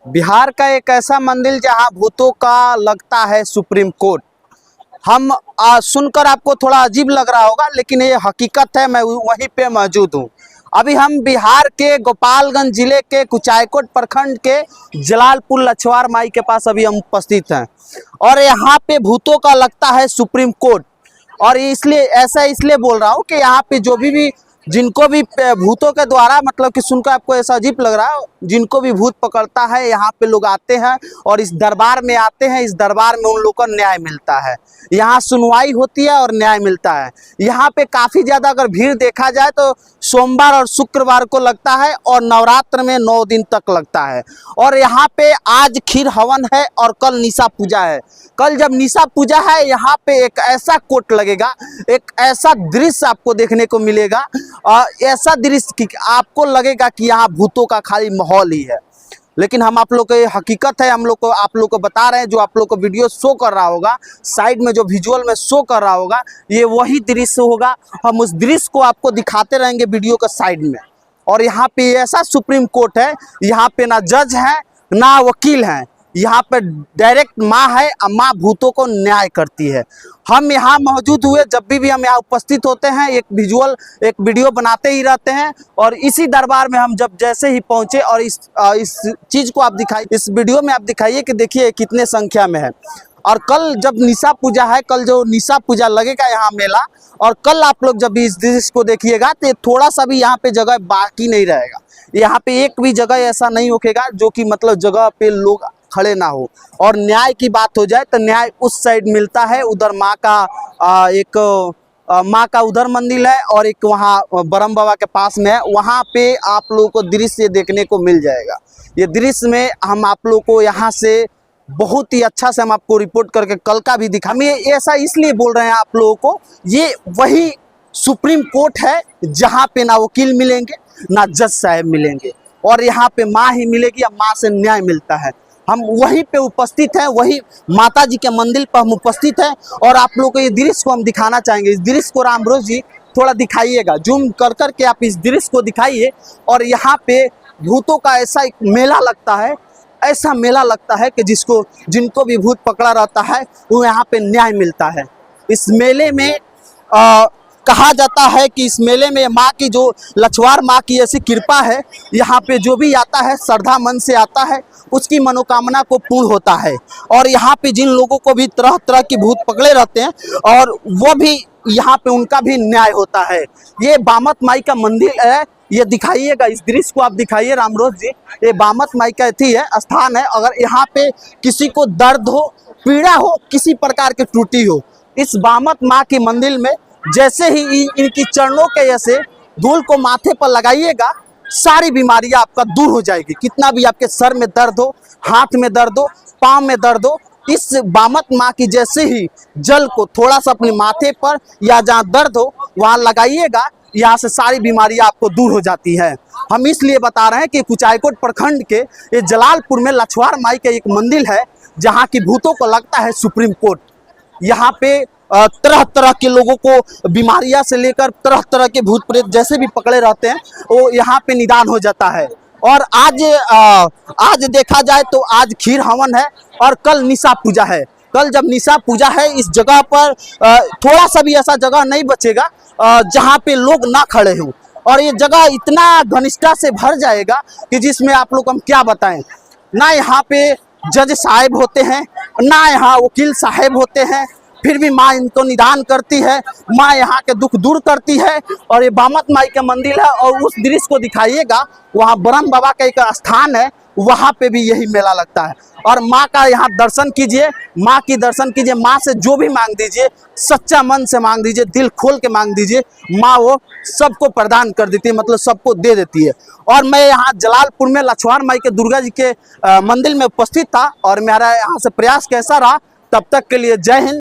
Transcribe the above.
बिहार का एक ऐसा मंदिर जहां भूतों का लगता है सुप्रीम कोर्ट। हम सुनकर आपको थोड़ा अजीब लग रहा होगा, लेकिन ये हकीकत है। मैं वहीं पे मौजूद हूँ। अभी हम बिहार के गोपालगंज जिले के कुचायकोट प्रखंड के जलालपुर लछवार माई के पास अभी हम उपस्थित हैं, और यहाँ पे भूतों का लगता है सुप्रीम कोर्ट। और इसलिए ऐसा इसलिए बोल रहा हूँ कि यहाँ पे जो भी जिनको भी भूतों के द्वारा, मतलब कि सुनकर आपको ऐसा अजीब लग रहा है, जिनको भी भूत पकड़ता है यहाँ पे लोग आते हैं और इस दरबार में आते हैं। इस दरबार में उन लोगों को न्याय मिलता है, यहाँ सुनवाई होती है और न्याय मिलता है। यहाँ पे काफ़ी ज़्यादा अगर भीड़ देखा जाए तो सोमवार और शुक्रवार को लगता है, और नवरात्र में 9 दिन तक लगता है। और यहाँ पे आज खीर हवन है और कल निशा पूजा है। कल जब निशा पूजा है, यहाँ पे एक ऐसा कोट लगेगा, एक ऐसा दृश्य आपको देखने को मिलेगा, ऐसा दृश्य कि आपको लगेगा कि यहाँ भूतों का खाली माहौल ही है। लेकिन हम आप लोग को ये हकीकत है, हम लोग को आप लोग को बता रहे हैं। जो आप लोग को वीडियो शो कर रहा होगा, साइड में जो विजुअल में शो कर रहा होगा, ये वही दृश्य होगा। हम उस दृश्य को आपको दिखाते रहेंगे वीडियो के साइड में। और यहाँ पे ऐसा सुप्रीम कोर्ट है, यहाँ पे ना जज है ना वकील हैं, यहाँ पे डायरेक्ट माँ है, और माँ भूतों को न्याय करती है। हम यहाँ मौजूद हुए, जब भी हम यहाँ उपस्थित होते हैं, एक वीडियो बनाते ही रहते हैं। और इसी दरबार में हम जब जैसे ही पहुँचे, और इस चीज़ को आप दिखाइए, इस वीडियो में आप दिखाइए कि देखिए कितने संख्या में है। और कल जब निशा पूजा है, कल जो निशा पूजा लगेगा यहाँ मेला, और कल आप लोग जब भी इस दृश्य को देखिएगा तो थोड़ा सा भी यहाँ पे जगह बाकी नहीं रहेगा। यहाँ पे एक भी जगह ऐसा नहीं होगा जो कि मतलब जगह पे लोग खड़े ना हो। और न्याय की बात हो जाए तो न्याय उस साइड मिलता है, उधर माँ का उधर मंदिर है, और एक वहाँ ब्रह्म बाबा के पास में है। वहाँ पे आप लोगों को दृश्य देखने को मिल जाएगा। ये दृश्य में हम आप लोगों को यहाँ से बहुत ही अच्छा से हम आपको रिपोर्ट करके कल का भी दिखा। हम ये ऐसा इसलिए बोल रहे हैं आप लोगों को, ये वही सुप्रीम कोर्ट है जहाँ पे ना वकील मिलेंगे ना जज साहब मिलेंगे, और यहाँ पे माँ ही मिलेगी, या माँ से न्याय मिलता है। हम वहीं पे उपस्थित हैं, वही माता जी के मंदिर पर हम उपस्थित हैं। और आप लोगों को ये दृश्य को हम दिखाना चाहेंगे। इस दृश्य को रामरोज जी थोड़ा दिखाइएगा, जूम कर करके आप इस दृश्य को दिखाइए। और यहाँ पे भूतों का ऐसा एक मेला लगता है, ऐसा मेला लगता है कि जिनको भी भूत पकड़ा रहता है वो यहाँ पे न्याय मिलता है। इस मेले में कहा जाता है कि इस मेले में माँ की, जो लछवार माँ की ऐसी कृपा है, यहाँ पे जो भी आता है श्रद्धा मन से आता है, उसकी मनोकामना को पूर्ण होता है। और यहाँ पे जिन लोगों को भी तरह तरह की भूत पकड़े रहते हैं, और वो भी यहाँ पे उनका भी न्याय होता है। ये बामत माई का मंदिर है, ये दिखाइएगा, इस दृश्य को आप दिखाइए रामरोज जी। ये बामत माई का अथी है, स्थान है। अगर यहाँ पे किसी को दर्द हो, पीड़ा हो, किसी प्रकार की त्रुटि हो, इस बामत माँ के मंदिर में जैसे ही इनकी चरणों के जैसे धूल को माथे पर लगाइएगा, सारी बीमारियां आपका दूर हो जाएगी। कितना भी आपके सर में दर्द हो, हाथ में दर्द हो, पाँव में दर्द हो, इस बामत माँ की जैसे ही जल को थोड़ा सा अपने माथे पर या जहाँ दर्द हो वहाँ लगाइएगा, यहाँ से सारी बीमारियां आपको दूर हो जाती है। हम इसलिए बता रहे हैं कि कुचायकोट प्रखंड के ये जलालपुर में लछवार माई का एक मंदिर है, जहाँ की भूतों को लगता है सुप्रीम कोर्ट। यहाँ पे तरह तरह के लोगों को बीमारियां से लेकर तरह तरह के भूत प्रेत जैसे भी पकड़े रहते हैं, वो यहाँ पे निदान हो जाता है। और आज देखा जाए तो आज खीर हवन है, और कल निशा पूजा है। कल जब निशा पूजा है, इस जगह पर थोड़ा सा भी ऐसा जगह नहीं बचेगा जहाँ पे लोग ना खड़े हों। और ये जगह इतना घनिष्ठता से भर जाएगा कि जिसमें आप लोग को हम क्या बताएं। ना यहाँ पे जज साहब होते हैं, ना यहाँ वकील साहब होते हैं, फिर भी माँ इनको निदान करती है, माँ यहाँ के दुख दूर करती है। और ये बामत माई का मंदिर है, और उस दृश्य को दिखाइएगा, वहाँ ब्रह्म बाबा का एक स्थान है, वहाँ पे भी यही मेला लगता है। और माँ का यहाँ दर्शन कीजिए, माँ की दर्शन कीजिए। माँ से जो भी मांग दीजिए, सच्चा मन से मांग दीजिए, दिल खोल के मांग दीजिए, माँ वो सबको प्रदान कर देती है, मतलब सबको दे देती है। और मैं यहाँ जलालपुर में लछवार माई के दुर्गा जी के मंदिर में उपस्थित था, और मेरा यहाँ से प्रयास कैसा रहा। तब तक के लिए जय हिंद।